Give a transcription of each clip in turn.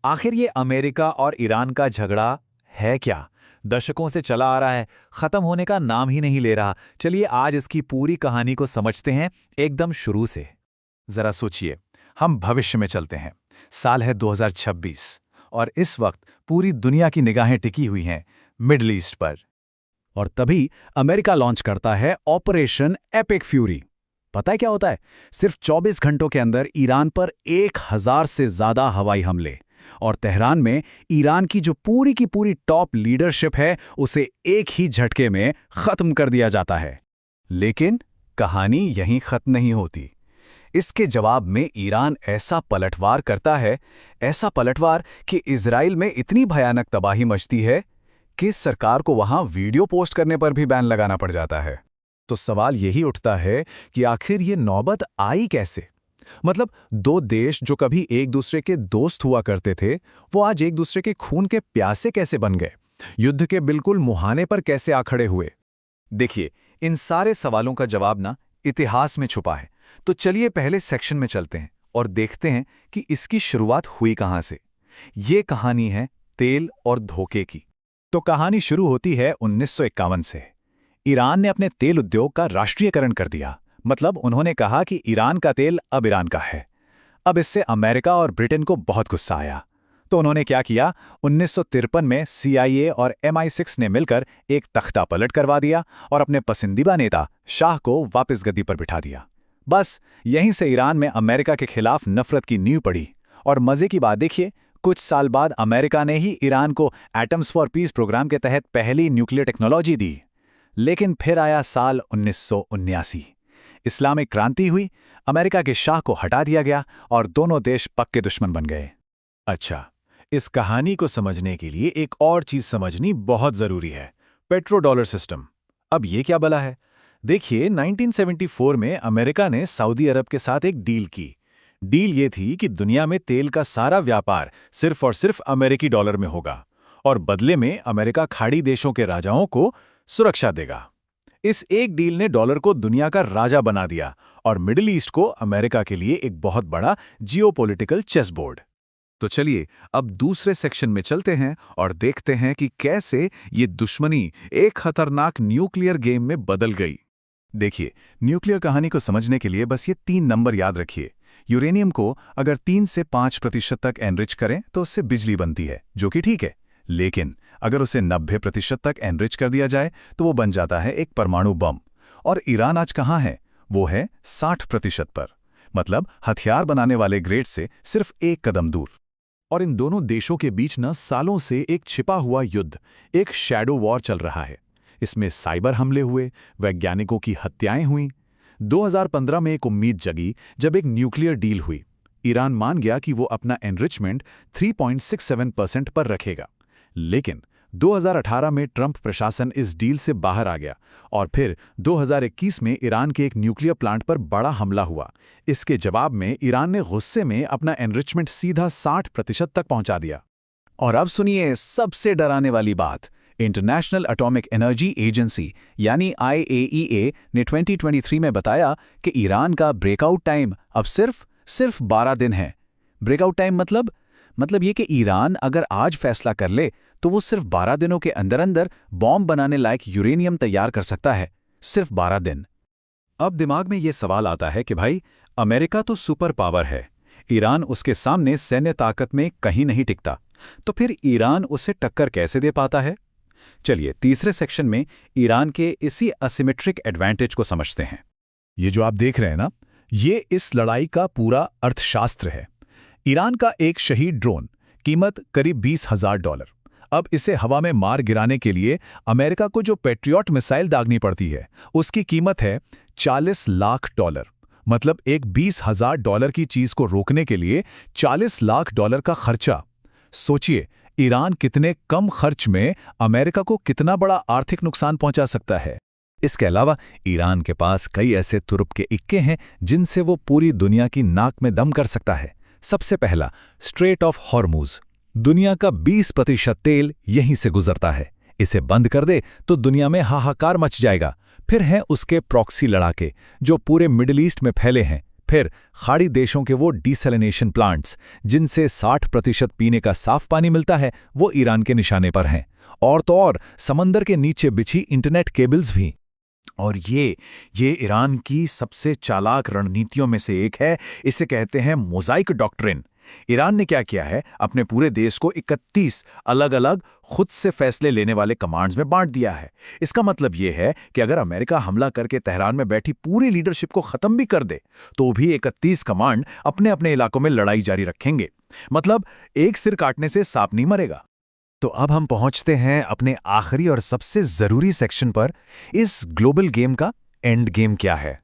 आखिर ये अमेरिका और ईरान का झगड़ा है क्या? दशकों से चला आ रहा है, खत्म होने का नाम ही नहीं ले रहा। चलिए आज इसकी पूरी कहानी को समझते हैं एकदम शुरू से। जरा सोचिए, हम भविष्य में चलते हैं। साल है 2026 और इस वक्त पूरी दुनिया की निगाहें टिकी हुई हैं मिडल ईस्ट पर। और तभी अमेरिका लॉन्च करता है ऑपरेशन एपिक फ्यूरी। पता है क्या होता है? सिर्फ 24 घंटों के अंदर ईरान पर 1000 से ज्यादा हवाई हमले, और तेहरान में ईरान की जो पूरी की पूरी टॉप लीडरशिप है उसे एक ही झटके में खत्म कर दिया जाता है। लेकिन कहानी यहीं खत्म नहीं होती। इसके जवाब में ईरान ऐसा पलटवार करता है, ऐसा पलटवार कि इजराइल में इतनी भयानक तबाही मचती है कि सरकार को वहां वीडियो पोस्ट करने पर भी बैन लगाना पड़ जाता है। तो सवाल यही उठता है कि आखिर ये नौबत आई कैसे? मतलब दो देश जो कभी एक दूसरे के दोस्त हुआ करते थे, वो आज एक दूसरे के खून के प्यासे कैसे बन गए? युद्ध के बिल्कुल मुहाने पर कैसे आ खड़े हुए? देखिए, इन सारे सवालों का जवाब ना इतिहास में छुपा है। तो चलिए पहले सेक्शन में चलते हैं और देखते हैं कि इसकी शुरुआत हुई कहां से। ये कहानी है तेल और धोखे की। तो कहानी शुरू होती है 1951 से। ईरान ने अपने तेल उद्योग का राष्ट्रीयकरण कर दिया। मतलब उन्होंने कहा कि ईरान का तेल अब ईरान का है। अब इससे अमेरिका और ब्रिटेन को बहुत गुस्सा आया। तो उन्होंने क्या किया? 1953 में CIA और MI6 ने मिलकर एक तख्ता पलट करवा दिया और अपने पसंदीदा नेता शाह को वापस गद्दी पर बिठा दिया। बस यहीं से ईरान में अमेरिका के खिलाफ नफरत की नींव पड़ी। और मजे की बात देखिए, कुछ साल बाद अमेरिका ने ही ईरान को एटम्स फॉर पीस प्रोग्राम के तहत पहली न्यूक्लियर टेक्नोलॉजी दी। लेकिन फिर आया साल 1979। इस्लामिक क्रांति हुई, अमेरिका के शाह को हटा दिया गया और दोनों देश पक्के दुश्मन बन गए। अच्छा, इस कहानी को समझने के लिए एक और चीज समझनी बहुत जरूरी है, पेट्रो डॉलर सिस्टम। अब ये क्या भला है? देखिए, 1974 में अमेरिका ने सऊदी अरब के साथ एक डील की। डील ये थी कि दुनिया में तेल का सारा व्यापार सिर्फ और सिर्फ अमेरिकी डॉलर में होगा और बदले में अमेरिका खाड़ी देशों के राजाओं को सुरक्षा देगा। इस एक डील ने डॉलर को दुनिया का राजा बना दिया और मिडिल ईस्ट को अमेरिका के लिए एक बहुत बड़ा जियोपॉलिटिकल चेसबोर्ड। तो चलिए अब दूसरे सेक्शन में चलते हैं और देखते हैं कि कैसे ये दुश्मनी एक खतरनाक न्यूक्लियर गेम में बदल गई। देखिए, न्यूक्लियर कहानी को समझने के लिए बस ये 3 नंबर याद रखिए। यूरेनियम को अगर 3 से 5% तक एनरिच करें तो उससे बिजली बनती है, जो कि ठीक है। लेकिन अगर उसे 90% तक एनरिच कर दिया जाए तो वो बन जाता है एक परमाणु बम। और ईरान आज कहाँ है? वो है 60% पर। मतलब हथियार बनाने वाले ग्रेड से सिर्फ एक कदम दूर। और इन दोनों देशों के बीच न सालों से एक छिपा हुआ युद्ध, एक शैडो वॉर चल रहा है। इसमें साइबर हमले हुए, वैज्ञानिकों की हत्याएं हुईं। 2015 में एक उम्मीद जगी जब एक न्यूक्लियर डील हुई। ईरान मान गया कि वो अपना एनरिचमेंट 3.67% पर रखेगा। लेकिन 2018 में ट्रंप प्रशासन इस डील से बाहर आ गया और फिर 2021 में ईरान के एक न्यूक्लियर प्लांट पर बड़ा हमला हुआ। इसके जवाब में ईरान ने गुस्से में अपना एनरिचमेंट सीधा 60% तक पहुंचा दिया। और अब सुनिए सबसे डराने वाली बात। इंटरनेशनल एटॉमिक एनर्जी एजेंसी यानी IAEA ने 2023 में बताया कि ईरान का ब्रेकआउट टाइम अब सिर्फ 12 दिन है। ब्रेकआउट टाइम मतलब ये कि ईरान अगर आज फैसला कर ले तो वो सिर्फ 12 दिनों के अंदर अंदर बॉम्ब बनाने लायक यूरेनियम तैयार कर सकता है। सिर्फ 12 दिन। अब दिमाग में ये सवाल आता है कि भाई, अमेरिका तो सुपर पावर है, ईरान उसके सामने सैन्य ताकत में कहीं नहीं टिकता, तो फिर ईरान उसे टक्कर कैसे दे पाता है? चलिए तीसरे सेक्शन में ईरान के इसी असिमेट्रिक एडवांटेज को समझते हैं। ये जो आप देख रहे हैं ना, ये इस लड़ाई का पूरा अर्थशास्त्र है। ईरान का एक शहीद ड्रोन कीमत करीब $20,000। अब इसे हवा में मार गिराने के लिए अमेरिका को जो पैट्रियट मिसाइल दागनी पड़ती है उसकी कीमत है $40 लाख। मतलब एक $20,000 की चीज को रोकने के लिए $40 लाख का खर्चा। सोचिए, ईरान कितने कम खर्च में अमेरिका को कितना बड़ा आर्थिक नुकसान पहुंचा सकता है। इसके अलावा ईरान के पास कई ऐसे तुरुप के इक्के हैं जिनसे वो पूरी दुनिया की नाक में दम कर सकता है। सबसे पहला, स्ट्रेट ऑफ हॉर्मुज। दुनिया का 20% तेल यहीं से गुजरता है। इसे बंद कर दे तो दुनिया में हाहाकार मच जाएगा। फिर हैं उसके प्रॉक्सी लड़ाके जो पूरे मिडिल ईस्ट में फैले हैं। फिर खाड़ी देशों के वो डिसैलिनेशन प्लांट्स जिनसे 60% पीने का साफ पानी मिलता है, वो ईरान के निशाने पर हैं। और तो और समंदर के नीचे बिछी इंटरनेट केबल्स भी। और ये ईरान की सबसे चालाक रणनीतियों में से एक है। इसे कहते हैं मोज़ाइक डॉक्ट्रिन। ईरान ने क्या किया है, अपने पूरे देश को 31 अलग-अलग खुद से फैसले लेने वाले कमांड्स में बांट दिया है। इसका मतलब ये है कि अगर अमेरिका हमला करके तेहरान में बैठी पूरी लीडरशिप को खत्म भी कर दे, तो भी 31 कमांड अपने अपने इलाकों में लड़ाई जारी रखेंगे। मतलब एक सिर काटने से सांप नहीं मरेगा। तो अब हम पहुंचते हैं अपने आखिरी और सबसे जरूरी सेक्शन पर। इस ग्लोबल गेम का एंड गेम क्या है?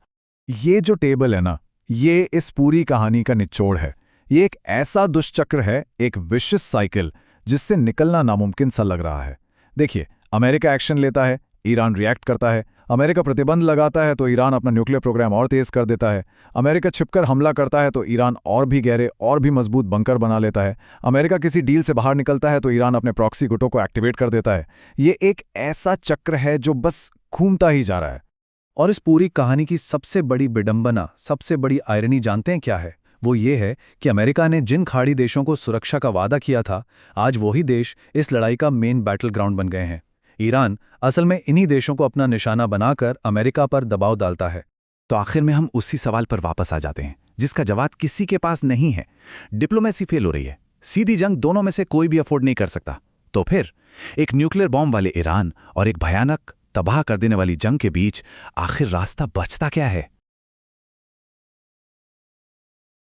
ये जो टेबल है ना, ये इस पूरी कहानी का निचोड़ है। ये एक ऐसा दुष्चक्र है, एक विशिष्ट साइकिल, जिससे निकलना नामुमकिन सा लग रहा है। देखिए, अमेरिका एक्शन लेता है, ईरान रिएक्ट करता है। अमेरिका प्रतिबंध लगाता है तो ईरान अपना न्यूक्लियर प्रोग्राम और तेज कर देता है। अमेरिका छिपकर हमला करता है तो ईरान और भी गहरे और भी मजबूत बंकर बना लेता है। अमेरिका किसी डील से बाहर निकलता है तो ईरान अपने प्रॉक्सी गुटों को एक्टिवेट कर देता है। ये एक ऐसा चक्र है जो बस घूमता ही जा रहा है। और इस पूरी कहानी की सबसे बड़ी विडंबना, सबसे बड़ी आयरनी जानते हैं क्या है? वो ये है कि अमेरिका ने जिन खाड़ी देशों को सुरक्षा का वादा किया था, आज वही देश इस लड़ाई का मेन बैटल ग्राउंड बन गए हैं। ईरान असल में इन्हीं देशों को अपना निशाना बनाकर अमेरिका पर दबाव डालता है। तो आखिर में हम उसी सवाल पर वापस आ जाते हैं जिसका जवाब किसी के पास नहीं है। डिप्लोमेसी फेल हो रही है, सीधी जंग दोनों में से कोई भी अफोर्ड नहीं कर सकता। तो फिर एक न्यूक्लियर बॉम्ब वाले ईरान और एक भयानक तबाह कर देने वाली जंग के बीच आखिर रास्ता बचता क्या है?